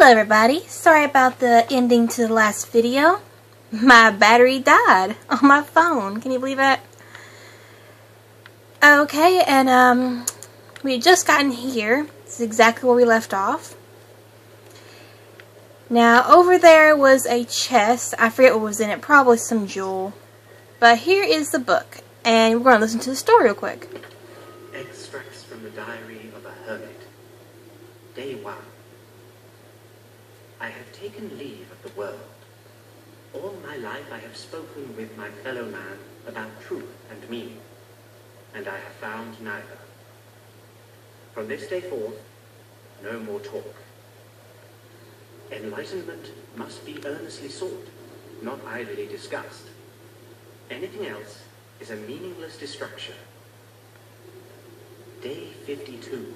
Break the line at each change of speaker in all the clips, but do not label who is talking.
Hello everybody, sorry about the ending to the last video. My battery died on my phone, can you believe that? Okay, and we had just gotten here. This is exactly where we left off. Now over there was a chest, I forget what was in it, probably some jewel. But here is the book, and we're going to listen to the story real quick.
Extracts from the Diary of a Hermit. Day 1. I have taken leave of the world. All my life I have spoken with my fellow man about truth and meaning, and I have found neither. From this day forth, no more talk. Enlightenment must be earnestly sought, not idly discussed. Anything else is a meaningless distraction. Day 52.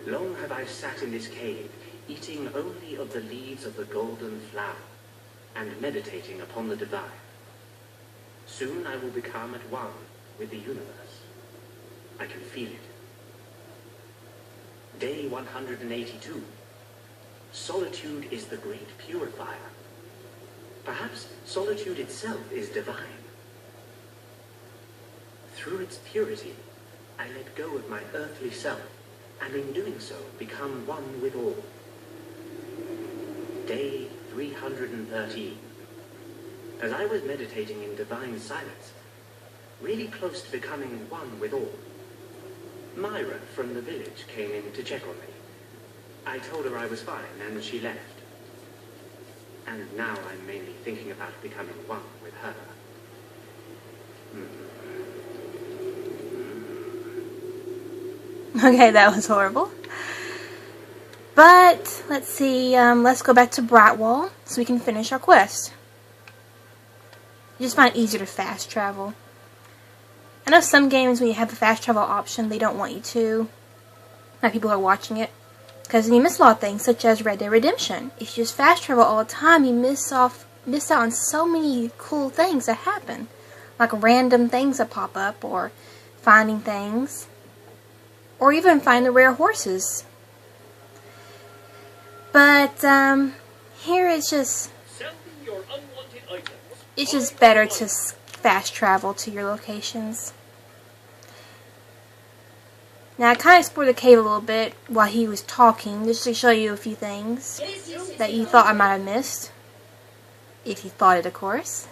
Long have I sat in this cave, eating only of the leaves of the golden flower, and meditating upon the divine. Soon I will become at one with the universe. I can feel it. Day 182. Solitude is the great purifier. Perhaps solitude itself is divine. Through its purity, I let go of my earthly self, and in doing so become one with all. Day 313. As I was meditating in divine silence, really close to becoming one with all, Myra from the village came in to check on me. I told her I was fine, and she left. And now I'm mainly thinking about becoming one with her.
Okay, that was horrible. But, let's see, let's go back to Brightwall so we can finish our quest. I just find it easier to fast travel. I know some games when you have a fast travel option, they don't want you to. Not people who are watching it. Because you miss a lot of things, such as Red Dead Redemption. If you just fast travel all the time, you miss out on so many cool things that happen. Like random things that pop up, or finding things. Or even find the rare horses. But, here it's just better to fast travel to your locations. Now, I kind of explored the cave a little bit while he was talking, just to show you a few things that you thought I might have missed. If you thought it, of course.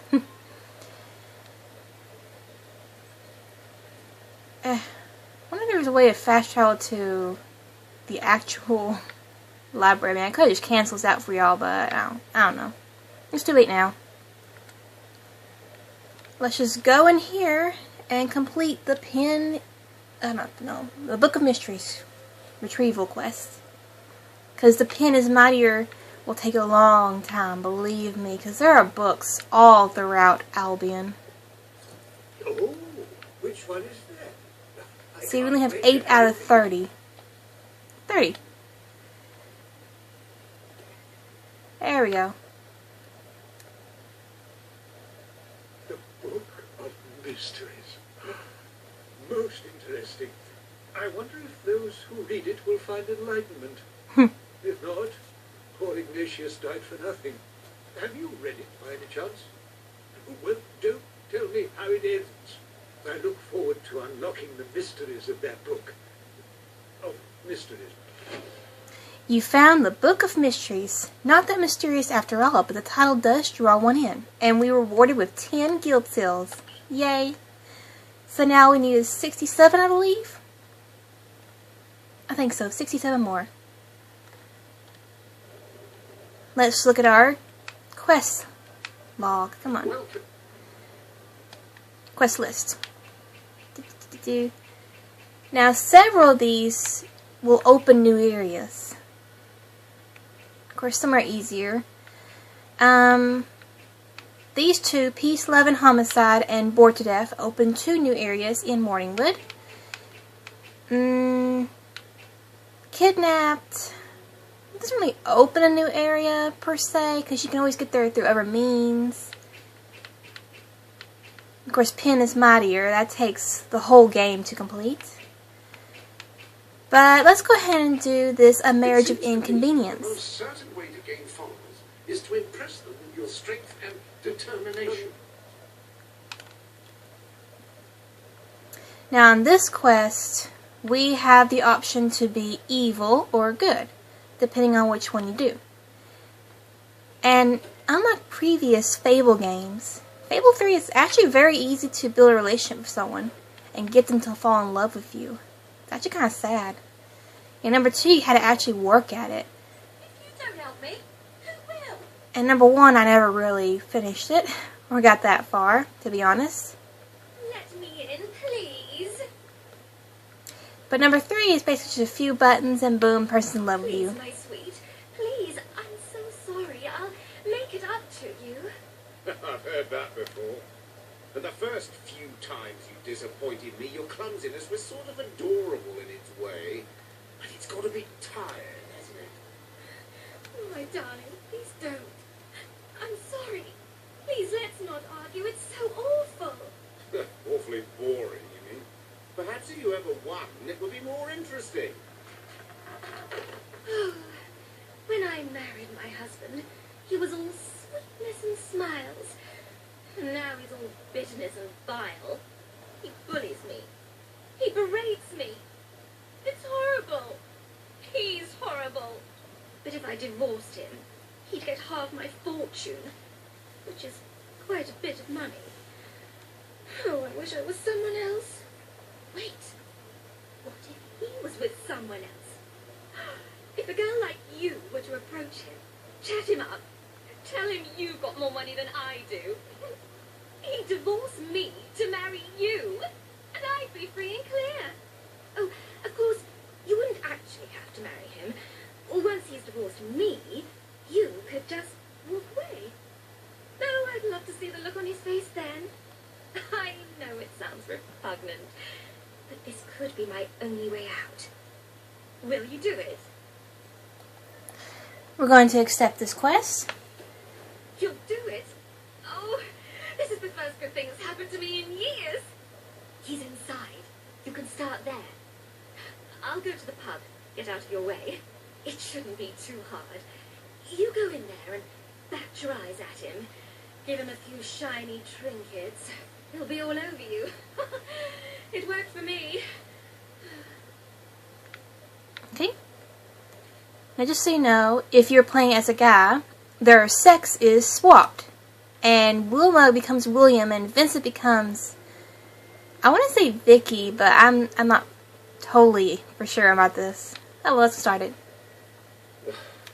I wonder if there was a way to fast travel to the actual library. I mean, I could have just canceled this out for y'all, but I don't know. It's too late now. Let's just go in here and complete the the Book of Mysteries retrieval quest. Because the pen is mightier will take a long time, believe me, because there are books all throughout Albion.
Oh, which one is that?
See, we only have 8 out of 30. 30. There we go.
The Book of Mysteries. Most interesting. I wonder if those who read it will find enlightenment. If not, poor Ignatius died for nothing. Have you read it by any chance? Well, don't tell me how it ends. I look forward to unlocking the mysteries of that book. Of mysteries.
You found the Book of Mysteries. Not that mysterious after all, but the title does draw one in. And we were rewarded with 10 guild seals. Yay. So now we need 67, I believe? I think so, 67 more. Let's look at our quest log. Come on. Quest list. Now, several of these will open new areas. Of course, some are easier. These two, Peace, Love, and Homicide, and Bored to Death, open 2 new areas in Morningwood. Kidnapped doesn't really open a new area, per se, because you can always get there through other means. Of course, Pen is mightier. That takes the whole game to complete. But let's go ahead and do this, A Marriage of
The
Inconvenience.
most certain way to gain followers is to impress them with your strength and determination.
Now on this quest, we have the option to be evil or good, depending on which one you do. And unlike previous Fable games, Fable 3 is actually very easy to build a relationship with someone and get them to fall in love with you. It's actually kind of sad. And number 2, you had to actually work at it.
If you don't help me, who will?
And number 1, I never really finished it, or got that far, to be honest.
Let me in, please.
But number 3 is basically just a few buttons and boom, person's in love with you.
Please, my sweet. Please, I'm so sorry. I'll make it up to you.
I've heard that before. And the first few times you disappointed me, your clumsiness was sort of adorable in its way. But it's got to be tired, hasn't it?
Oh, my darling, please don't. I'm sorry. Please, let's not argue. It's so awful.
Awfully boring, you mean? Perhaps if you ever won, it would be more interesting.
When I married my husband, he was all sweetness and smiles. And now he's all bitterness and bile. He bullies me. He berates me. It's horrible. He's horrible. But if I divorced him, he'd get half my fortune, which is quite a bit of money. Oh, I wish I was someone else. Wait. What if he was with someone else? If a girl like you were to approach him, chat him up, tell him you've got more money than I do, he'd divorce me to marry you, and I'd be free and clear. Oh, of course, you wouldn't actually have to marry him. Once he's divorced me, you could just walk away. Oh, I'd love to see the look on his face then. I know it sounds repugnant, but this could be my only way out. Will you do it?
We're going to accept this quest.
You'll do it? Oh, this is the first good thing that's happened to me in years. He's inside. You can start there. I'll go to the pub. Get out of your way. It shouldn't be too hard. You go in there and bat your eyes at him. Give him a few shiny trinkets. He'll be all over you. It worked for me.
Okay. Now just so you know, if you're playing as a guy, their sex is swapped. And Wilma becomes William and Vincent becomes, I want to say Vicky, but I'm not totally for sure about this. Oh, well, let's start it.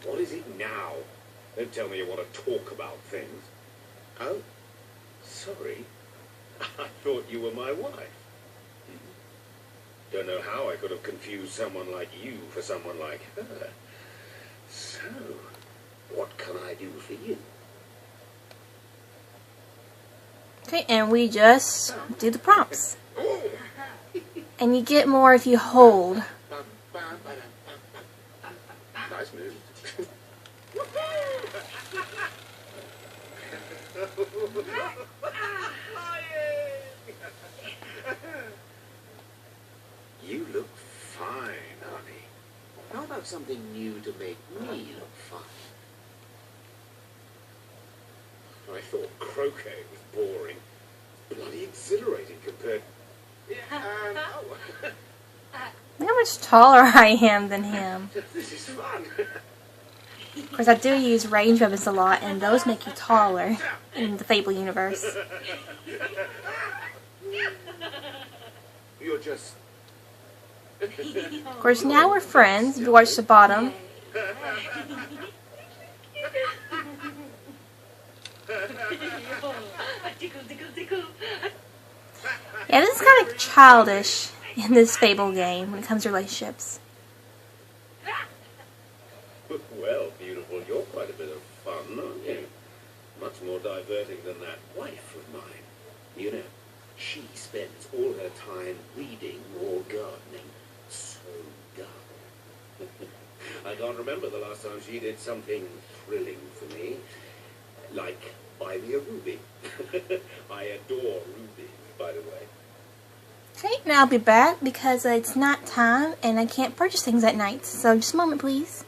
What is it now? Don't tell me you want to talk about things. Oh, sorry. I thought you were my wife. Don't know how I could have confused someone like you for someone like her. So, what can I do for you?
Okay, and we just do the prompts. And you get more if you hold.
Nice move. You look fine, honey. How about something new to make me look fine? I thought croquet was boring. Bloody exhilarating compared...
Look how much taller I am than him.
This is fun.
Of course, I do use range weapons a lot, and those make you taller in the Fable universe.
You're just...
Of course, now we're friends. If you watch the bottom. Yeah, this is kind of childish in this Fable game when it comes to relationships.
Well, beautiful, you're quite a bit of fun, aren't you? Much more diverting than that wife of mine. You know, she spends all her time reading or gardening. So dull. I can't remember the last time she did something thrilling for me. Like buy me a ruby. I adore rubies, by the way.
Okay, now I'll be back because it's not time and I can't purchase things at night. So just a moment, please.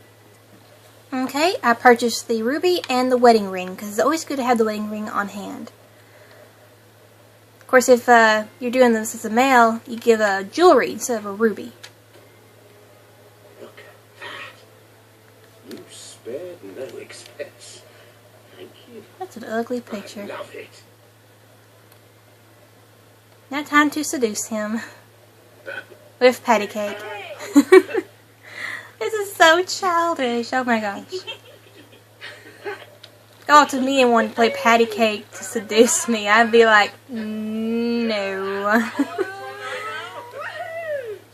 Okay, I purchased the ruby and the wedding ring because it's always good to have the wedding ring on hand. Of course, if you're doing this as a male, you give a jewelry instead of a ruby.
Look at that. You spared no expense. Thank you.
That's an ugly picture.
I love it.
Now time to seduce him with patty cake. This is so childish. Oh my gosh. Go up to me and want to play patty cake to seduce me. I'd be like, no.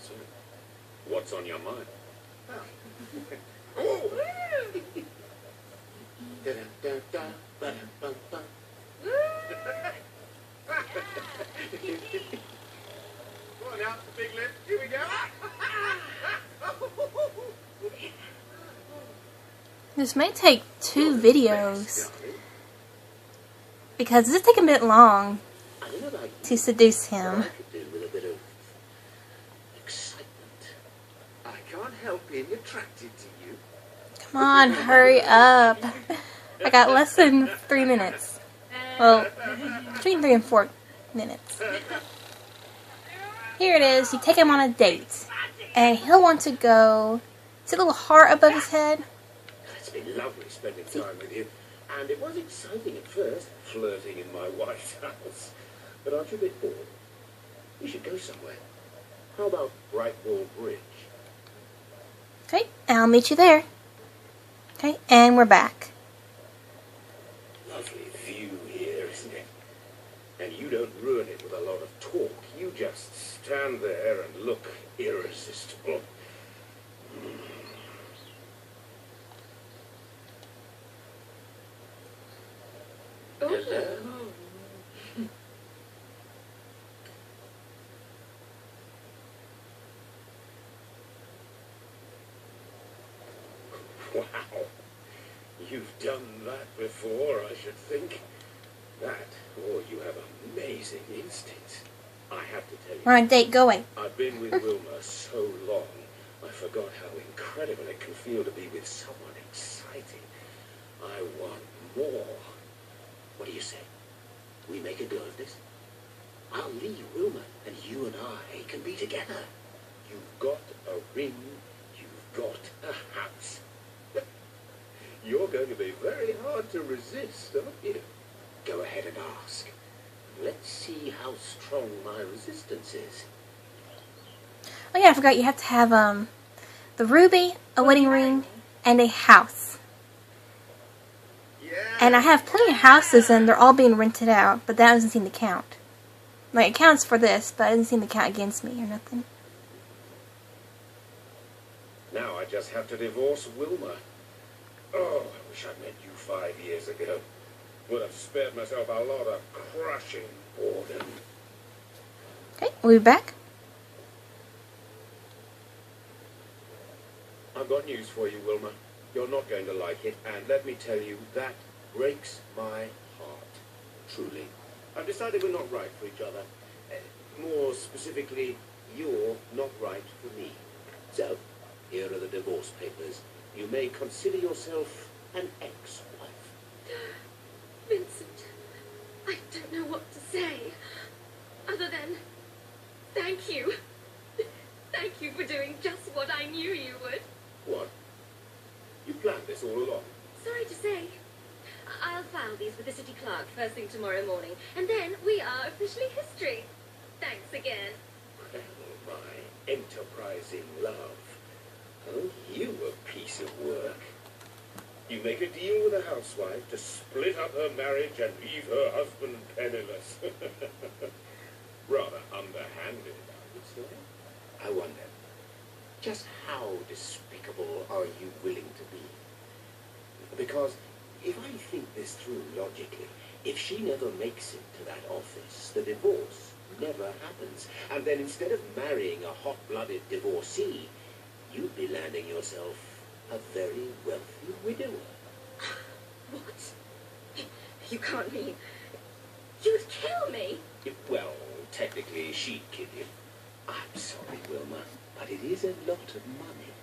So, what's on your mind? Come on now, big lip. Here we go.
This may take 2 videos because this is taking a bit long to seduce him.
With a bit of excitement. I can't help being attracted to you.
Come on, hurry up. I got less than 3 minutes. Well, between 3 and 4 minutes. Here it is. You take him on a date. And he'll want to go... See a little heart above his head?
It's been lovely spending time with you. And it was exciting at first, flirting in my wife's house. But aren't you a bit bored? We should go somewhere. How about Brightwall Bridge?
Okay, I'll meet you there. Okay, and we're back.
Lovely view here, isn't it? And you don't ruin it with a lot of talk. You just stand there and look irresistible. Hello. Wow. You've done that before, I should think. That, or you have amazing instincts. I have to tell you.
We're on a date, go away.
I've been with Wilma so long, I forgot how incredible it can feel to be with someone exciting. I want more. What do you say? We make a go of this? I'll leave Wilma, and you and I can be together. You've got a ring, you've got a house. You're going to be very hard to resist, aren't you? Go ahead and ask. Let's see how strong my resistance is.
Oh yeah, I forgot you have to have the ruby, a wedding ring, and a house. And I have plenty of houses and they're all being rented out, but that doesn't seem to count. Like, it counts for this, but it doesn't seem to count against me or nothing.
Now I just have to divorce Wilma. Oh, I wish I'd met you 5 years ago. Would have spared myself a lot of crushing boredom.
Okay, we'll be back.
I've got news for you, Wilma. You're not going to like it, and let me tell you, that breaks my heart. Truly. I've decided we're not right for each other. More specifically, you're not right for me. So, here are the divorce papers. You may consider yourself an ex-wife.
Vincent, I don't know what to say, other than thank you. Thank you for doing just what I knew you would.
What? You planned this all along?
Sorry to say. I'll file these with the city clerk first thing tomorrow morning, and then we are officially history. Thanks again.
Well, my enterprising love. Oh, you a piece of work. You make a deal with a housewife to split up her marriage and leave her husband penniless. Rather underhanded, I would say. I wonder, just how despicable are you willing to be? Because if I think this through logically, if she never makes it to that office, the divorce never happens. And then instead of marrying a hot-blooded divorcee, you'd be landing yourself a very wealthy widower.
What? You can't mean... You would kill me?
Well, technically, she'd kill you. I'm sorry, Wilma, but it is a lot of money.